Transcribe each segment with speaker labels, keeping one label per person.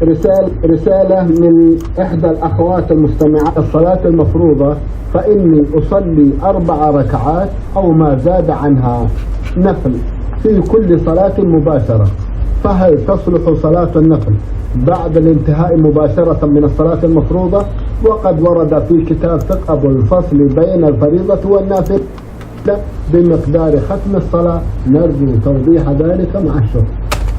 Speaker 1: رسالة من إحدى الأخوات المستمعات: الصلاة المفروضة فإني أصلي 4 ركعات أو ما زاد عنها نفل في كل صلاة مباشرة، فهل تصلح صلاة النفل بعد الانتهاء مباشرة من الصلاة المفروضة؟ وقد ورد في كتاب فقه الفصل بين الفريضة والنافلة بمقدار ختم الصلاة، نرجو توضيح ذلك مع الشكر۔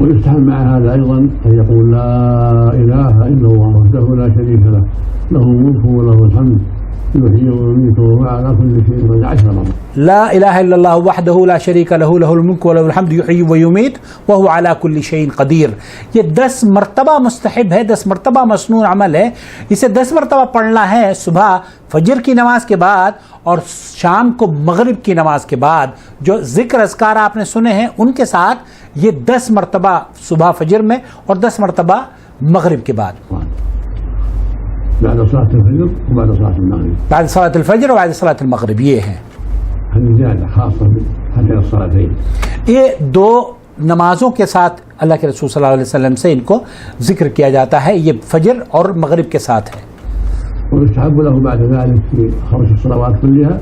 Speaker 2: ويستحب مع هذا أيضا أن يقول لا إله إلا الله وحده لا شريك له له الملك وله الحمد يحيي ويميت وهو على كل شيء قدير 10 مرات.
Speaker 3: لا الہ الا اللہ وحدہ لا شریک لہ لہ الملک ولہ الحمد یحیی ویمیت وہو علی کل شیء قدیر. یہ 10 مرتبہ مستحب ہے، 10 مرتبہ مسنون عمل ہے. اسے 10 مرتبہ پڑھنا ہے صبح فجر کی نماز کے بعد اور شام کو مغرب کی نماز کے بعد. جو ذکر اذکار آپ نے سنے ہیں ان کے ساتھ یہ 10 مرتبہ صبح فجر میں اور 10 مرتبہ مغرب کے بعد،
Speaker 2: بعد صلاة الفجر وبعد صلاة المغرب.
Speaker 3: بعد صلاة الفجر وبعد صلاة المغرب. یہ ہے
Speaker 2: هذه زيادة خاصة بهاتين الصلاتين.
Speaker 3: یہ 2 نمازوں کے ساتھ اللہ کے رسول صلی اللہ علیہ وسلم سے ان کو ذکر کیا جاتا ہے. یہ فجر اور مغرب کے ساتھ ہے.
Speaker 2: ويستحب له بعد ذلك في 5 الصلوات كلها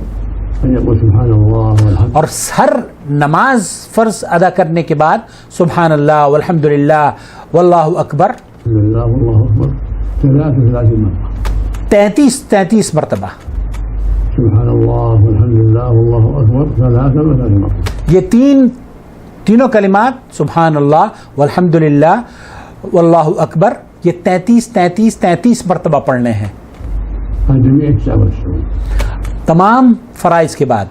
Speaker 2: أن يقول سبحان الله والحمد.
Speaker 3: اور ہر نماز فرض ادا کرنے کے بعد سبحان اللہ والحمد للہ واللہ اکبر
Speaker 2: الحمد لله والله أكبر 33 مرة.
Speaker 3: 33 مرتبہ.
Speaker 2: سبحان الله والحمد لله والله أكبر 33 مرة.
Speaker 3: یہ تینوں کلمات سبحان اللہ والحمد للہ واللہ اکبر یہ 33 مرتبہ پڑھنے ہیں
Speaker 2: عن جميع 99.
Speaker 3: تمام فرائض کے بعد.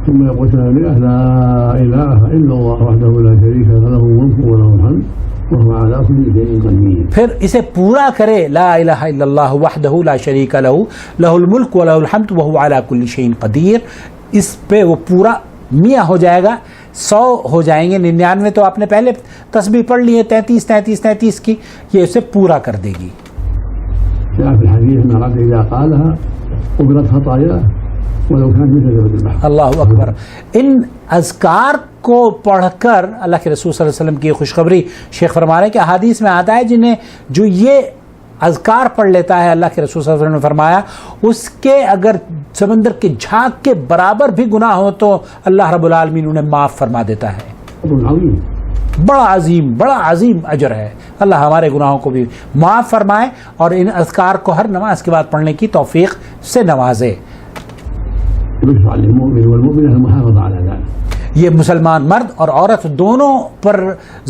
Speaker 2: ثم يقول لا إله إلا الله وحده لا شريك له له الملك وله الحمد وهو على كل شيء قدير.
Speaker 3: پھر اسے پورا کرے لا الہ الا اللہ وحدہ لا شریک لہ لہ الملک ولہ الحمد وہو علی کل شیء قدیر. اس پہ وہ پورا 100 ہو جائے گا. 100 ہو جائیں گے. 99 تو آپ نے پہلے تسبیح پڑھ لی ہے 33 کی، یہ اسے پورا کر دے گی.
Speaker 2: جاء في الحديث أن العبد إذا قالها قبلت خطاياه ولو كانت مثل زبد البحر.
Speaker 3: اللہ اکبر. ان اذکار کو پڑھ کر اللہ کے رسول صلی اللہ علیہ وسلم کی خوشخبری شیخ فرما رہے ہیں کہ احادیث میں آتا ہے جو یہ اذکار پڑھ لیتا ہے اللہ کے رسول صلی اللہ علیہ وسلم نے فرمایا اس کے اگر سمندر کے جھاگ کے برابر بھی گناہ ہو تو اللہ رب العالمین انہیں معاف فرما دیتا ہے. بڑا عظیم اجر ہے. اللہ ہمارے گناہوں کو بھی معاف فرمائے اور ان اذکار کو ہر نماز کے بعد پڑھنے کی توفیق سے نوازے. یہ مسلمان مرد اور عورت دونوں پر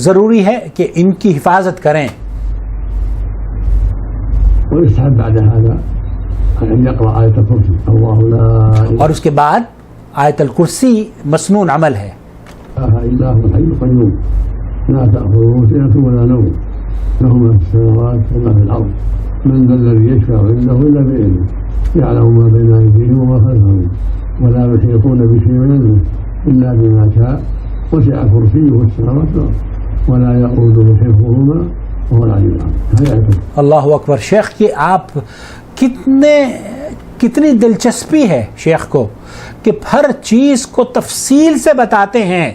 Speaker 3: ضروری ہے کہ ان کی حفاظت کریں. اور اس کے بعد آیت الکرسی مسنون عمل ہے.
Speaker 2: لا تأخذه سنة ولا نوم له ما في السماوات وما في الأرض من ذا الذي يشفع عنده إلا بإذنه يعلم ما بين أيديهم وما خلفهم ولا يحيطون بشيء من علمه إلا بما شاء وسع كرسيه السماوات والأرض ولا يؤوده حفظهما وهو العلي العظيم.
Speaker 3: اللہ اکبر. شیخ کی آپ کتنی دلچسپی ہے شیخ کو کہ ہر چیز کو تفصیل سے بتاتے ہیں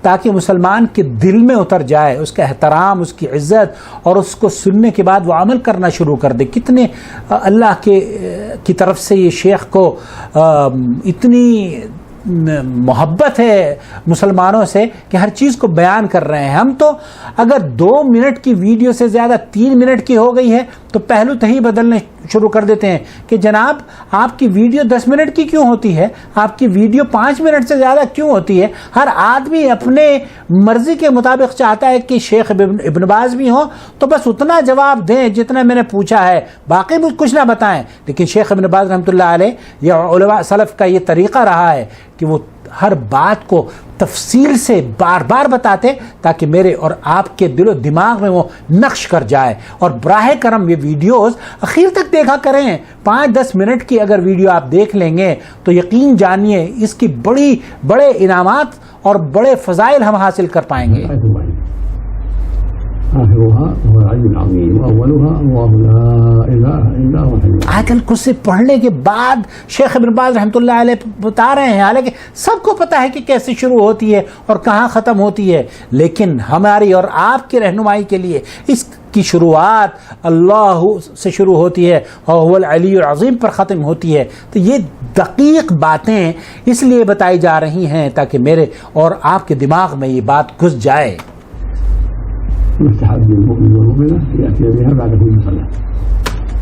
Speaker 3: تاکہ مسلمان کے دل میں اتر جائے اس کا احترام، اس کی عزت، اور اس کو سننے کے بعد وہ عمل کرنا شروع کر دے. کتنے اللہ کی طرف سے یہ شیخ کو اتنی محبت ہے مسلمانوں سے کہ ہر چیز کو بیان کر رہے ہیں. ہم تو اگر 2 منٹ کی ویڈیو سے زیادہ 3 منٹ کی ہو گئی ہے تو پہلو تہی بدلنے شروع کر دیتے ہیں کہ جناب آپ کی ویڈیو 10 منٹ کی کیوں ہوتی ہے، آپ کی ویڈیو 5 منٹ سے زیادہ کیوں ہوتی ہے. ہر آدمی اپنے مرضی کے مطابق چاہتا ہے کہ شیخ ابن باز بھی ہوں تو بس اتنا جواب دیں جتنا میں نے پوچھا ہے، باقی مجھ کچھ نہ بتائیں. لیکن شیخ ابن باز رحمۃ اللہ علیہ یا علماء سلف کا یہ طریقہ رہا ہے کہ وہ ہر بات کو تفصیل سے بار بار بتاتے تاکہ میرے اور آپ کے دل و دماغ میں وہ نقش کر جائے. اور براہ کرم یہ ویڈیوز اخیر تک دیکھا کریں. 5-10 منٹ کی اگر ویڈیو آپ دیکھ لیں گے تو یقین جانیے اس کی بڑے انعامات اور بڑے فضائل ہم حاصل کر پائیں گے. آیت الکرسی پڑھنے کے بعد شیخ ابن باز رحمۃ اللہ علیہ بتا رہے ہیں، حالانکہ سب کو پتا ہے کہ کیسے شروع ہوتی ہے اور کہاں ختم ہوتی ہے، لیکن ہماری اور آپ کی رہنمائی کے لیے اس کی شروعات اللہ سے شروع ہوتی ہے اور هو العلی العظیم پر ختم ہوتی ہے. تو یہ دقیق باتیں اس لیے بتائی جا رہی ہیں تاکہ میرے اور آپ کے دماغ میں یہ بات گھس جائے.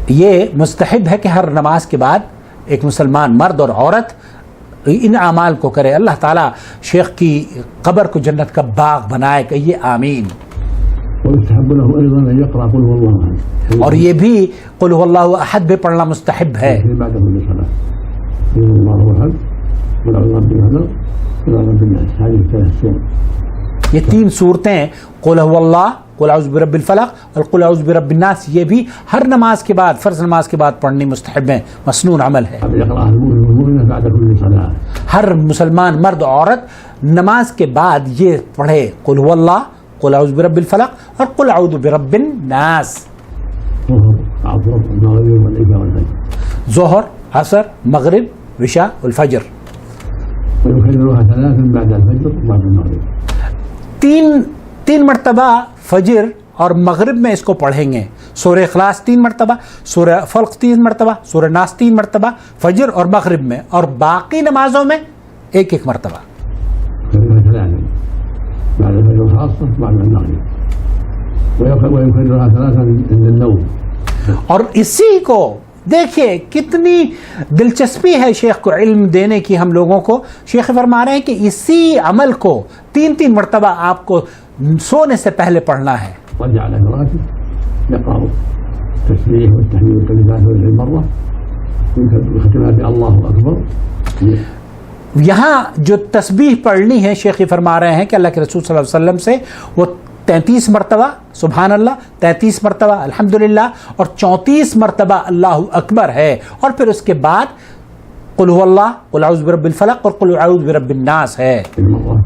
Speaker 3: یہ مستحب ہے کہ ہر نماز کے بعد ایک مسلمان مرد اور عورت ان اعمال کو کرے. اللہ تعالیٰ شیخ کی قبر کو جنت کا باغ بنائے. کہیے آمین.
Speaker 2: ويستحب له أيضا أن يقرأ قل هو الله أحد
Speaker 3: اور یہ بھی قل هو اللہ احد بھی پڑھنا مستحب ہے
Speaker 2: بعد كل صلاة. قل هو الله أحد قل أعوذ برب الفلق قل أعوذ برب الناس. هذه الثلاث سور.
Speaker 3: یہ 3 صورتیں قل هو اللہ، قل اعوذ برب الفلق اور قل اعوذ برب الناس، یہ بھی ہر نماز کے بعد، فرض نماز کے بعد پڑھنی مستحب ہے، مسنون عمل ہے.
Speaker 2: يقرأها المؤمن والمؤمنة بعد كل صلاة.
Speaker 3: ہر مسلمان مرد عورت نماز کے بعد یہ پڑھے قل هو اللہ، قل اعوذ برب الفلق اور قل اعوذ برب الناس.
Speaker 2: ظهر عصر المغرب والعشاء والفجر.
Speaker 3: ظہر، عصر، مغرب، عشاء والفجر.
Speaker 2: ويكررها 3 بعد الفجر وبعد المغرب.
Speaker 3: تین مرتبہ فجر اور مغرب میں اس کو پڑھیں گے. سورہ اخلاص 3 مرتبہ، سورہ فلق 3 مرتبہ، سورہ ناس 3 مرتبہ فجر اور مغرب میں، اور باقی نمازوں میں 1 مرتبہ.
Speaker 2: يكررها 3 بعد الفجر خاصة بعد المغرب. ويكررها 3 عند النوم.
Speaker 3: اور اسی کو دیکھیے کتنی دلچسپی ہے شیخ کو علم دینے کی ہم لوگوں کو. شیخ فرما رہے ہیں کہ اسی عمل کو 3 مرتبہ آپ کو سونے سے پہلے پڑھنا ہے.
Speaker 2: وجعل راتب يقرأ التسبيح والتحميد والكلمات 20 مرة ويختمها بالله أكبر.
Speaker 3: یہاں جو تسبیح پڑھنی ہے شیخ فرما رہے ہیں کہ اللہ کے رسول صلی اللہ علیہ وسلم سے وہ 33 مرتبہ سبحان اللہ، 33 مرتبہ الحمدللہ اور 34 مرتبہ اللہ اکبر ہے. اور پھر اس کے بعد قل هو اللہ، قل اعوذ برب الفلق اور قل اعوذ برب الناس ہے.
Speaker 2: المرة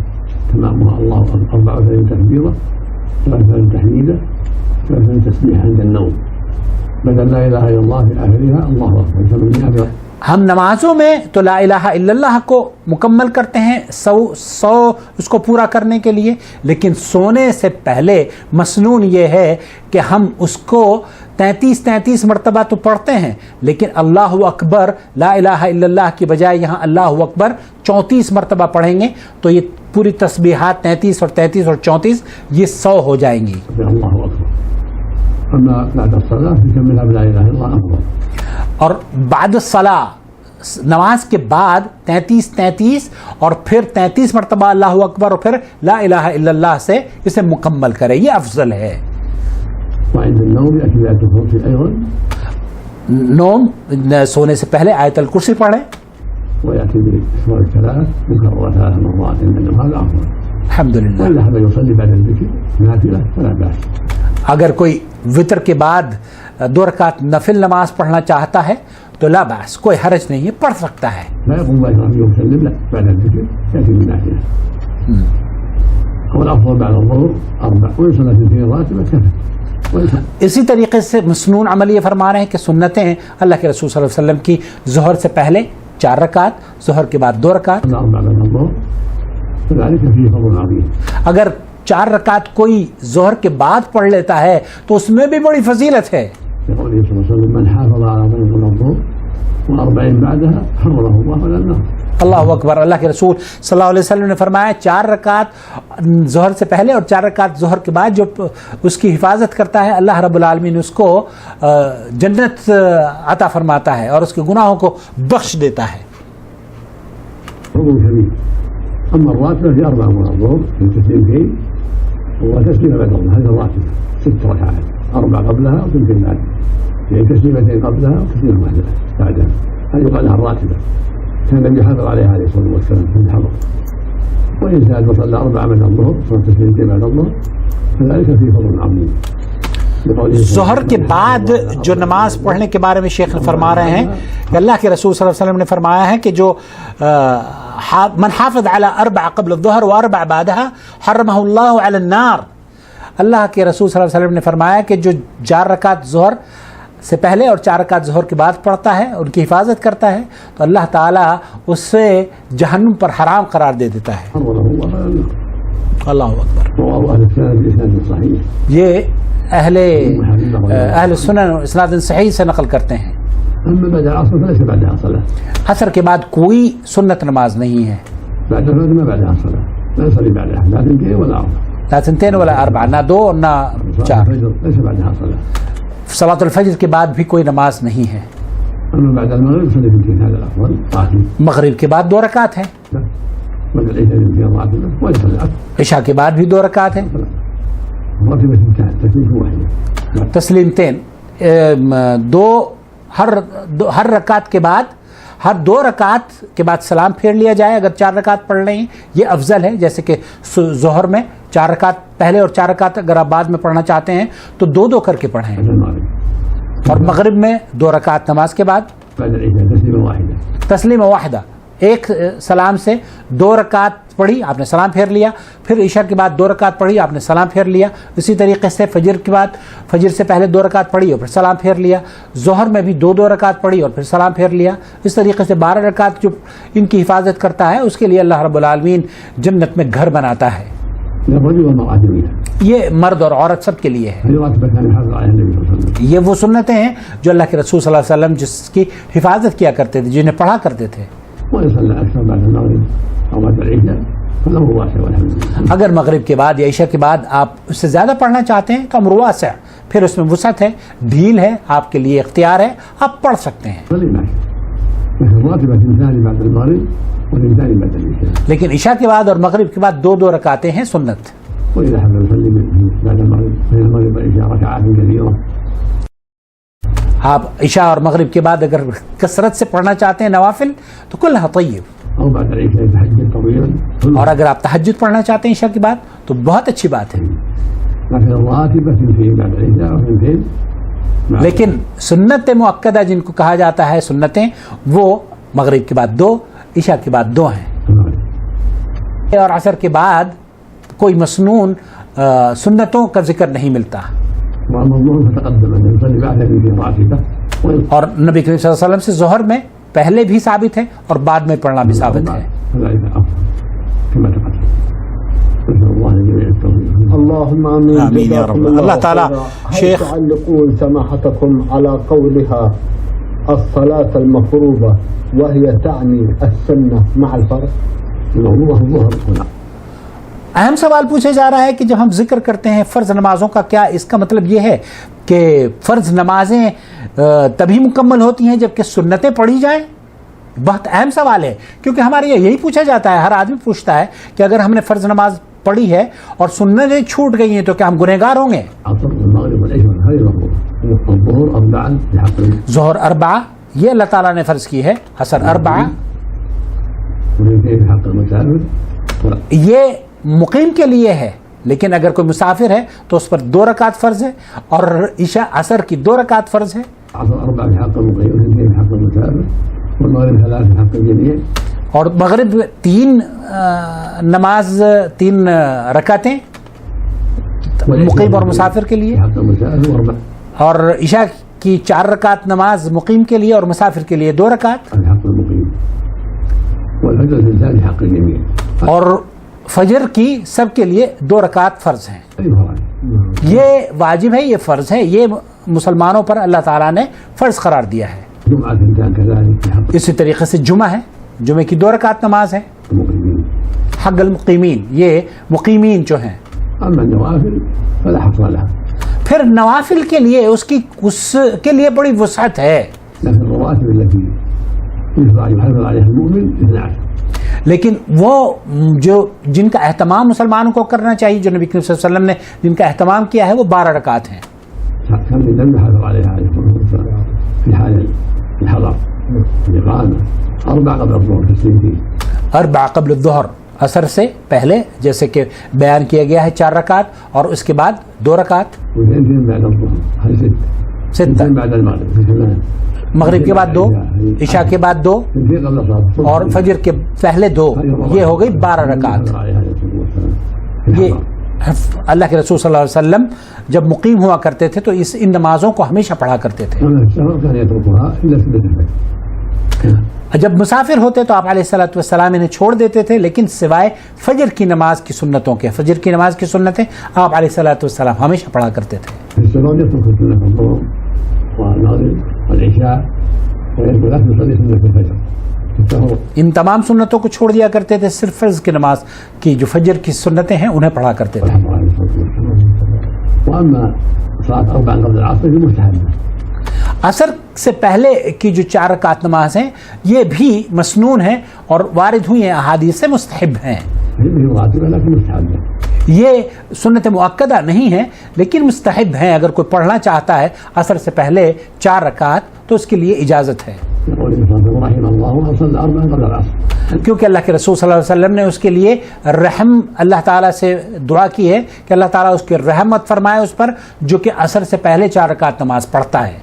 Speaker 2: تمامها الله أكبر 34 تكبيرة 33 تحميدة 33 تسبيح عند النوم بدل لا إله إلا الله في آخرها الله أكبر. يسمونها
Speaker 3: ہم نمازوں میں تو لا الہ الا اللہ کو مکمل کرتے ہیں 100 اس کو پورا کرنے کے لیے، لیکن سونے سے پہلے مسنون یہ ہے کہ ہم اس کو 33 مرتبہ تو پڑھتے ہیں، لیکن اللہ اکبر لا الہ الا اللہ کی بجائے یہاں اللہ اکبر 34 مرتبہ پڑھیں گے، تو یہ پوری تسبیحات 33 اور 34 یہ 100 ہو جائیں گی.
Speaker 2: الله أكبر. أما بعد الصلاة يكملها بلا إله إلا الله أفضل.
Speaker 3: اور بعد الصلاة نماز کے بعد 33 اور پھر 33 مرتبہ اللہ اکبر اور پھر لا الہ الا اللہ سے اسے مکمل کرے، یہ افضل ہے.
Speaker 2: وعند النوم يأتي بآية الكرسي أيضا.
Speaker 3: نوم سونے سے پہلے آیت الکرسی پڑھیں.
Speaker 2: ويأتي بسور 3 مكررة 3 مرات عند النوم. هذا أفضل.
Speaker 3: الحمدللہ.
Speaker 2: وإلا هذا يصلي بعد الذكر نافلة فلا بأس.
Speaker 3: اگر کوئی وطر کے بعد 2 رکعت نفل نماز پڑھنا چاہتا ہے تو لا باس، کوئی حرج نہیں ہے، پڑھ سکتا ہے.
Speaker 2: لا يقوم باكر يسلم، لا بعد الذكر يأتي بنافلة. هو الأفضل بعد الظهر 4 ويصلي 2 راتبة كفى.
Speaker 3: اسی طریقے سے مسنون عمل یہ فرما رہے ہیں کہ سنتیں ہیں اللہ کے رسول صلی اللہ علیہ وسلم کی ظہر سے پہلے 4 رکعت، ظہر کے بعد 2 رکعت.
Speaker 2: 4 بعد الظهر فذلك فيه فضل عظيم.
Speaker 3: اگر 4 رکعت کوئی ظہر کے بعد پڑھ لیتا ہے تو اس میں بھی بڑی فضیلت ہے.
Speaker 2: يقول صلى الله عليه وسلم من حافظ على طريق الظهر و40 بعدها حرمه الله على النار.
Speaker 3: اللہ اکبر. اللہ کے رسول صلی اللہ علیہ وسلم نے فرمایا 4 رکعت ظہر سے پہلے اور 4 رکعت ظہر کے بعد جو اس کی حفاظت کرتا ہے اللہ رب العالمین اس کو جنت عطا فرماتا ہے اور اس کے گناہوں کو بخش دیتا ہے.
Speaker 2: فضل كبير. أما الراتبة في 4 من الظهر في تسليمتين وتسليمة بعد الله. هذه الراتبة 6 ركعات 4 قبلها وتسليم بعدها، يعني تسليمتين قبلها وتسليمة بعدها. هذه يقال لها الراتبة. كان النبي حافظ عليها عليه الصلاة والسلام في الحضر. وإن زاد وصلى 4 بعد الظهر صلى تسليمتين بعد الظهر فذلك فيه فضل عظيم.
Speaker 3: ظہر کے بعد جو نماز پڑھنے کے بارے میں شیخ فرما رہے ہیں کہ اللہ کے رسول صلی اللہ علیہ وسلم نے فرمایا ہے کہ جو من حافظ على 4 قبل الظهر و4 بعدها حرمه الله على النار. اللہ کے رسول صلی اللہ علیہ وسلم نے فرمایا کہ جو 4 رکعت ظہر سے پہلے اور 4 رکعت ظہر کے بعد پڑھتا ہے، ان کی حفاظت کرتا ہے، تو اللہ تعالیٰ اس سے جہنم پر حرام قرار دے دیتا ہے. اللہ اکبر. یہ اہل سنن اسناد صحیح سے نقل کرتے ہیں. عصر کے بعد کوئی سنت نماز نہیں ہے. لا 2 ولا 4، نہ 2 اور نہ 4. صلاۃ الفجر کے بعد بھی کوئی نماز نہیں ہے. مغرب کے بعد 2 رکعت ہے.
Speaker 2: عشاء
Speaker 3: کے بعد بھی 2 رکعت ہیں.
Speaker 2: مرتبة انتهت تسليم واحدة.
Speaker 3: تسلیمتین ہر رکعت کے بعد ہر 2 رکعت کے بعد سلام پھیر لیا جائے. اگر 4 رکعت پڑھ لیں یہ افضل ہے, جیسے کہ ظہر میں 4 رکعت پہلے اور 4 رکعت اگر آپ بعد میں پڑھنا چاہتے ہیں تو 2 کر کے پڑھیں. اور مغرب میں 2 رکعت نماز کے بعد تسلیم واحدہ, ایک سلام سے 2 رکعت پڑھی آپ نے سلام پھیر لیا, پھر عشاء کے بعد 2 رکعت پڑھی آپ نے سلام پھیر لیا. اسی طریقے سے فجر کے بعد فجر سے پہلے 2 رکعت پڑھی اور پھر سلام پھیر لیا. ظہر میں بھی 2 رکعت پڑھی اور پھر سلام پھیر لیا. اس طریقے سے 12 رکعت جو ان کی حفاظت کرتا ہے اس کے لیے اللہ رب العالمین جنت میں گھر بناتا ہے. یہ مرد اور عورت سب کے لیے ہے. یہ وہ سنتیں ہیں جو اللہ کے رسول صلی اللہ علیہ وسلم جس کی حفاظت کیا کرتے تھے, جنہیں پڑھا کرتے تھے. اگر مغرب کے بعد یا عشاء کے بعد آپ اس سے زیادہ پڑھنا چاہتے ہیں تو امر واسع, پھر اس میں وسعت ہے, ڈھیل ہے, آپ کے لیے اختیار ہے, آپ پڑھ سکتے ہیں. لیکن عشاء کے بعد اور مغرب کے بعد 2 رکعتیں ہیں سنت. آپ عشاء اور مغرب کے بعد اگر کثرت سے پڑھنا چاہتے ہیں نوافل تو کلھا طیب, اور اگر آپ تہجد پڑھنا چاہتے ہیں عشاء کے بعد تو بہت اچھی بات ہے. لیکن سنت مؤکدہ جن کو کہا جاتا ہے سنتیں, وہ مغرب کے بعد 2, عشاء کے بعد 2 ہیں. اور عصر کے بعد کوئی مسنون سنتوں کا ذکر نہیں ملتا. اور نبی کریم صلی اللہ علیہ وسلم سے ظہر میں پہلے بھی ثابت ہے اور بعد میں پڑھنا بھی ثابت ہے.
Speaker 1: اللهم آمين
Speaker 3: يا رب. اللہ تعالیٰ شیخ
Speaker 1: تعلقون سماحتكم على قولها الصلاة المفروضة وهي تعني السنة مع الفرض.
Speaker 3: اہم سوال پوچھا جا رہا ہے کہ جب ہم ذکر کرتے ہیں فرض نمازوں کا, کیا اس کا مطلب یہ ہے کہ فرض نمازیں تبھی مکمل ہوتی ہیں جبکہ سنتیں پڑھی جائیں؟ بہت اہم سوال ہے, کیونکہ ہمارے یہی پوچھا جاتا ہے, ہر آدمی پوچھتا ہے کہ اگر ہم نے فرض نماز پڑھی ہے اور سنتیں چھوٹ گئی ہیں تو کیا ہم گنہگار ہوں گے؟ ظہر 4 یہ اللہ تعالیٰ نے فرض کی ہے, عصر 4 یہ مقیم کے لیے ہے, لیکن اگر کوئی مسافر ہے تو اس پر 2 رکعت فرض ہے, اور عشاء عصر کی 2 رکعت فرض ہے. اور مغرب 3 نماز 3 رکعتیں مقیم اور مسافر کے لیے, اور عشاء کی 4 رکعت نماز مقیم کے لیے اور مسافر کے لیے 2 رکعت, اور فجر کی سب کے لیے 2 رکعت فرض ہیں. یہ واجب ہے, یہ فرض ہے, یہ مسلمانوں پر اللہ تعالیٰ نے فرض قرار دیا ہے. اسی طریقے سے جمعہ ہے, جمعہ کی 2 رکعت نماز ہے. حق المقیمین, یہ مقیمین جو ہیں. پھر نوافل کے لیے اس کے لیے بڑی وسعت ہے, لیکن وہ جو جن کا اہتمام مسلمانوں کو کرنا چاہیے, جو نبی کریم صلی اللہ علیہ وسلم نے جن کا اہتمام کیا ہے, وہ 12 رکعت ہیں. 4 قبل الظہر, عصر سے پہلے, جیسے کہ بیان کیا گیا ہے 4 رکعت, اور اس کے بعد 2 رکعت, 6 مغرب کے بعد 2, عشاء کے بعد 2, اور فجر کے پہلے 2, یہ ہو گئی 12 رکعت. یہ اللہ کے رسول صلی اللہ علیہ وسلم جب مقیم ہوا کرتے تھے تو ان نمازوں کو ہمیشہ پڑھا کرتے تھے. جب مسافر ہوتے تو آپ علیہ الصلوۃ والسلام انہیں چھوڑ دیتے تھے, لیکن سوائے فجر کی نماز کی سنتوں کے, فجر کی نماز کی سنتیں آپ علیہ الصلوۃ والسلام ہمیشہ پڑھا کرتے تھے. ان تمام سنتوں کو چھوڑ دیا کرتے تھے, صرف فرض کی نماز کی جو فجر کی سنتیں ہیں انہیں پڑھا کرتے تھے. عصر سے پہلے کی جو 4 رکعت نماز ہیں یہ بھی مسنون ہیں اور وارد ہوئی ہیں, احادیث سے مستحب ہیں. یہ سنت مؤکدہ نہیں ہے لیکن مستحب ہیں. اگر کوئی پڑھنا چاہتا ہے عصر سے پہلے 4 رکعت تو اس کے لیے اجازت ہے, کیونکہ اللہ کے رسول صلی اللہ علیہ وسلم نے اس کے لیے رحم اللہ تعالیٰ سے دعا کی ہے کہ اللہ تعالیٰ اس کی رحمت فرمائے اس پر جو کہ عصر سے پہلے 4 رکعت نماز پڑھتا ہے.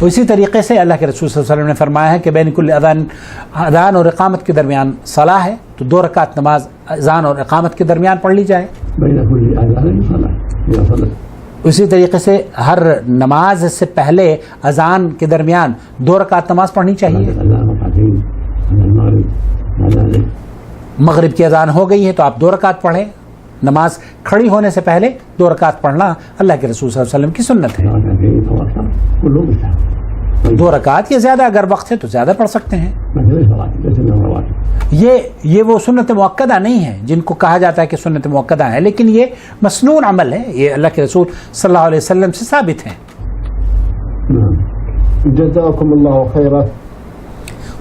Speaker 3: اسی طریقے سے اللہ کے رسول صلی اللہ علیہ وسلم نے فرمایا ہے کہ بین کل اذان اور اقامت کے درمیان صلاح ہے, تو 2 رکعت نماز اذان اور اقامت کے درمیان پڑھ لی جائے. اسی طریقے سے ہر نماز سے پہلے اذان کے درمیان 2 رکعت نماز پڑھنی چاہیے. مغرب کی اذان ہو گئی ہے تو آپ 2 رکعت پڑھیں. نماز کھڑی ہونے سے پہلے 2 رکعت پڑھنا اللہ کے رسول صلی اللہ علیہ وسلم کی سنت ہے. 2 رکعت یا زیادہ اگر وقت ہے تو زیادہ پڑھ سکتے ہیں. یہ وہ سنت مؤکدہ نہیں ہے جن کو کہا جاتا ہے کہ سنت مؤکدہ ہے, لیکن یہ مسنون عمل ہے, یہ اللہ کے رسول صلی اللہ علیہ وسلم سے ثابت ہیں.
Speaker 1: جزاکم اللہ خیرا.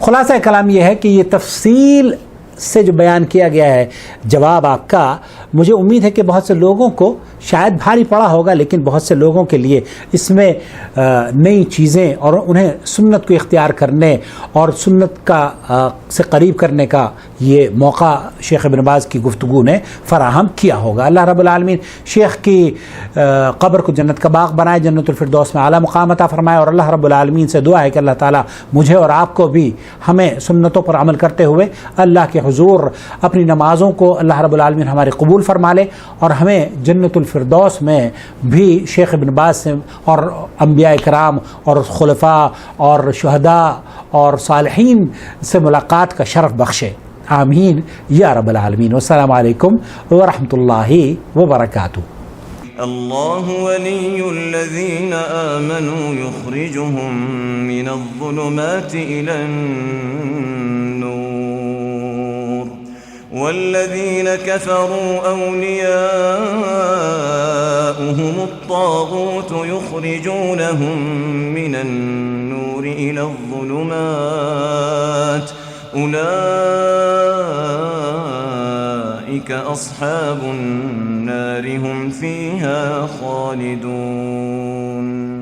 Speaker 3: خلاصہ کلام یہ ہے کہ یہ تفصیل سے جو بیان کیا گیا ہے جواب آپ کا, مجھے امید ہے کہ بہت سے لوگوں کو شاید بھاری پڑا ہوگا, لیکن بہت سے لوگوں کے لیے اس میں نئی چیزیں اور انہیں سنت کو اختیار کرنے اور سنت کا سے قریب کرنے کا یہ موقع شیخ ابن باز کی گفتگو نے فراہم کیا ہوگا. اللہ رب العالمین شیخ کی قبر کو جنت کا باغ بنائے, جنت الفردوس میں اعلیٰ مقام عطا فرمائے, اور اللہ رب العالمین سے دعا ہے کہ اللہ تعالیٰ مجھے اور آپ کو بھی ہمیں سنتوں پر عمل کرتے ہوئے اللہ کے حضور اپنی نمازوں کو اللہ رب العالمین ہمارے قبول فرما لے, اور ہمیں جنت الفردوس میں بھی شیخ ابن باز سے اور انبیاء کرام اور خلفاء اور شہداء اور صالحین سے ملاقات کا شرف بخشے. آمین یا رب العالمین. والسلام علیکم ورحمۃ اللہ وبرکاتہ.
Speaker 4: الله ولي الذين آمنوا يخرجهم من الظلمات إلى النور والذين كفروا أولياؤهم الطاغوت يخرجونهم من النور إلى الظلمات أولئك أصحاب النار هم فيها خالدون.